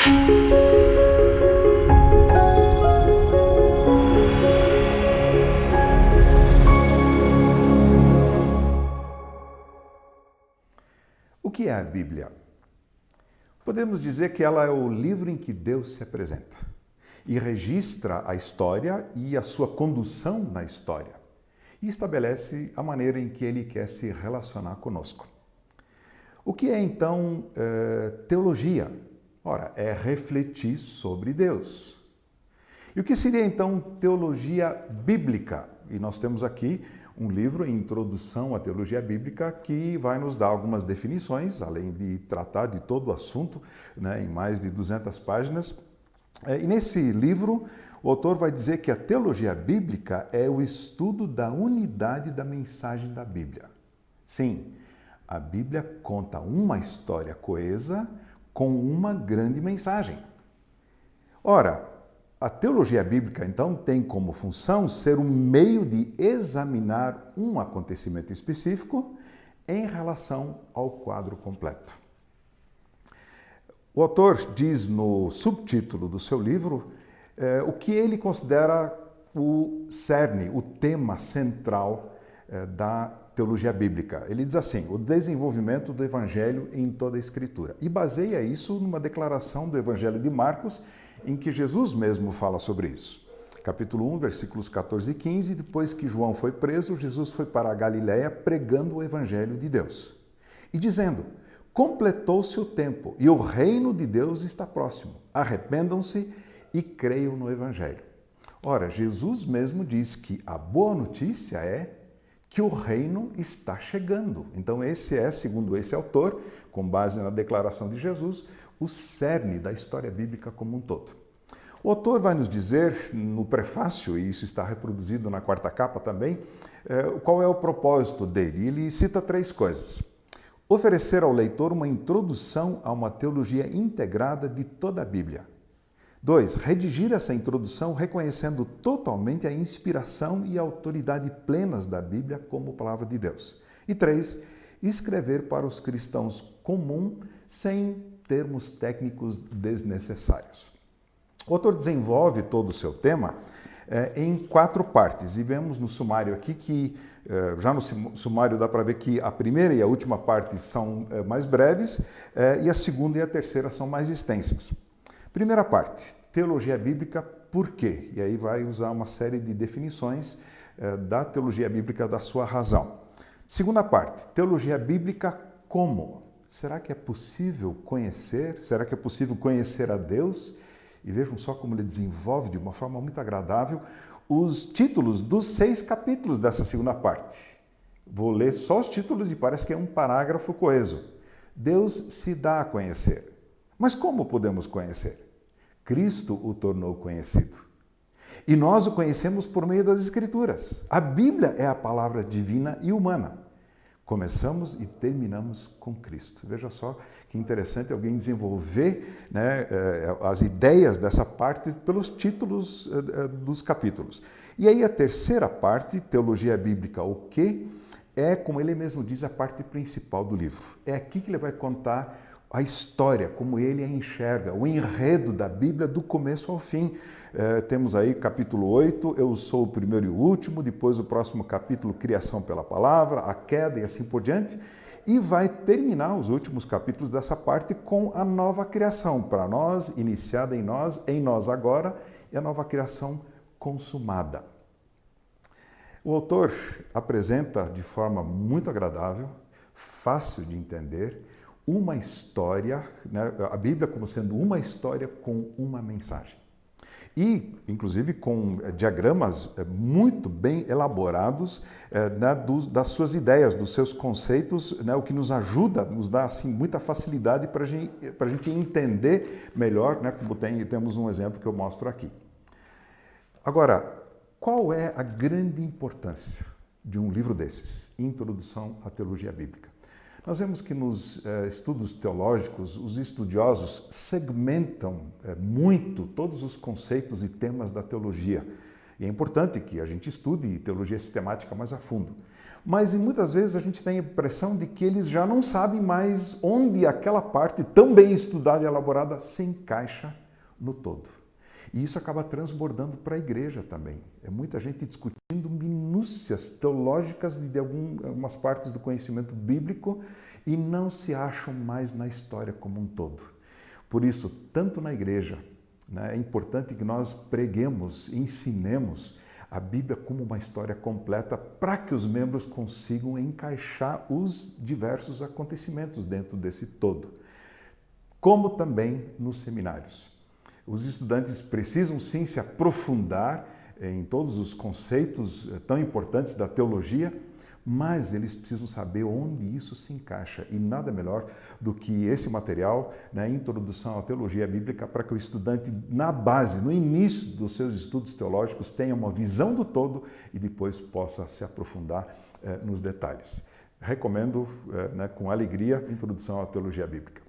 O que é a Bíblia? Podemos dizer que ela é o livro em que Deus se apresenta e registra a história e a sua condução na história e estabelece a maneira em que Ele quer se relacionar conosco. O que é então teologia? Ora, é refletir sobre Deus. E o que seria então teologia bíblica? E nós temos aqui um livro, Introdução à Teologia Bíblica, que vai nos dar algumas definições, além de tratar de todo o assunto, em mais de 200 páginas. E nesse livro, o autor vai dizer que a teologia bíblica é o estudo da unidade da mensagem da Bíblia. Sim, a Bíblia conta uma história coesa com uma grande mensagem. Ora, a teologia bíblica, então, tem como função ser um meio de examinar um acontecimento específico em relação ao quadro completo. O autor diz no subtítulo do seu livro o que ele considera o cerne, o tema central da teologia bíblica. Ele diz assim: o desenvolvimento do Evangelho em toda a Escritura. E baseia isso numa declaração do Evangelho de Marcos, em que Jesus mesmo fala sobre isso. Capítulo 1, versículos 14 e 15, depois que João foi preso, Jesus foi para a Galiléia pregando o Evangelho de Deus e dizendo: completou-se o tempo e o reino de Deus está próximo. Arrependam-se e creiam no Evangelho. Ora, Jesus mesmo diz que a boa notícia é que o reino está chegando. Então esse é, segundo esse autor, com base na declaração de Jesus, o cerne da história bíblica como um todo. O autor vai nos dizer no prefácio, e isso está reproduzido na quarta capa também, qual é o propósito dele. Ele cita 3 coisas. Oferecer ao leitor uma introdução a uma teologia integrada de toda a Bíblia. 2. Redigir essa introdução reconhecendo totalmente a inspiração e a autoridade plenas da Bíblia como palavra de Deus. E 3. Escrever para os cristãos comum sem termos técnicos desnecessários. O autor desenvolve todo o seu tema em 4 partes e vemos no sumário aqui que, já no sumário dá para ver que a primeira e a última parte são mais breves e a segunda e a terceira são mais extensas. Primeira parte, teologia bíblica, por quê? E aí vai usar uma série de definições da teologia bíblica, da sua razão. Segunda parte, teologia bíblica, como? Será que é possível conhecer? Será que é possível conhecer a Deus? E vejam só como ele desenvolve de uma forma muito agradável os títulos dos 6 capítulos dessa segunda parte. Vou ler só os títulos e parece que é um parágrafo coeso. Deus se dá a conhecer. Mas como podemos conhecer? Cristo o tornou conhecido. E nós o conhecemos por meio das Escrituras. A Bíblia é a palavra divina e humana. Começamos e terminamos com Cristo. Veja só que interessante alguém desenvolver as ideias dessa parte pelos títulos dos capítulos. E aí a terceira parte, teologia bíblica, o quê? É, como ele mesmo diz, a parte principal do livro. É aqui que ele vai contar a história, como ele a enxerga, o enredo da Bíblia do começo ao fim. Temos aí capítulo 8, eu sou o primeiro e o último, depois o próximo capítulo, criação pela palavra, a queda e assim por diante, e vai terminar os últimos capítulos dessa parte com a nova criação, para nós, iniciada em nós agora, e a nova criação consumada. O autor apresenta de forma muito agradável, fácil de entender, uma história, a Bíblia como sendo uma história com uma mensagem. E, inclusive, com diagramas muito bem elaborados das suas ideias, dos seus conceitos, o que nos ajuda, nos dá assim, muita facilidade para a gente entender melhor, como temos um exemplo que eu mostro aqui. Agora, qual é a grande importância de um livro desses? Introdução à Teologia Bíblica. Nós vemos que nos estudos teológicos, os estudiosos segmentam muito todos os conceitos e temas da teologia. E é importante que a gente estude teologia sistemática mais a fundo. Mas muitas vezes a gente tem a impressão de que eles já não sabem mais onde aquela parte tão bem estudada e elaborada se encaixa no todo. E isso acaba transbordando para a igreja também. É muita gente discutindo minúcias teológicas de algumas partes do conhecimento bíblico e não se acham mais na história como um todo. Por isso, tanto na igreja, é importante que nós preguemos, ensinemos a Bíblia como uma história completa para que os membros consigam encaixar os diversos acontecimentos dentro desse todo. Como também nos seminários. Os estudantes precisam sim se aprofundar em todos os conceitos tão importantes da teologia, mas eles precisam saber onde isso se encaixa. E nada melhor do que esse material, Introdução à Teologia Bíblica, para que o estudante, na base, no início dos seus estudos teológicos, tenha uma visão do todo e depois possa se aprofundar nos detalhes. Recomendo com alegria Introdução à Teologia Bíblica.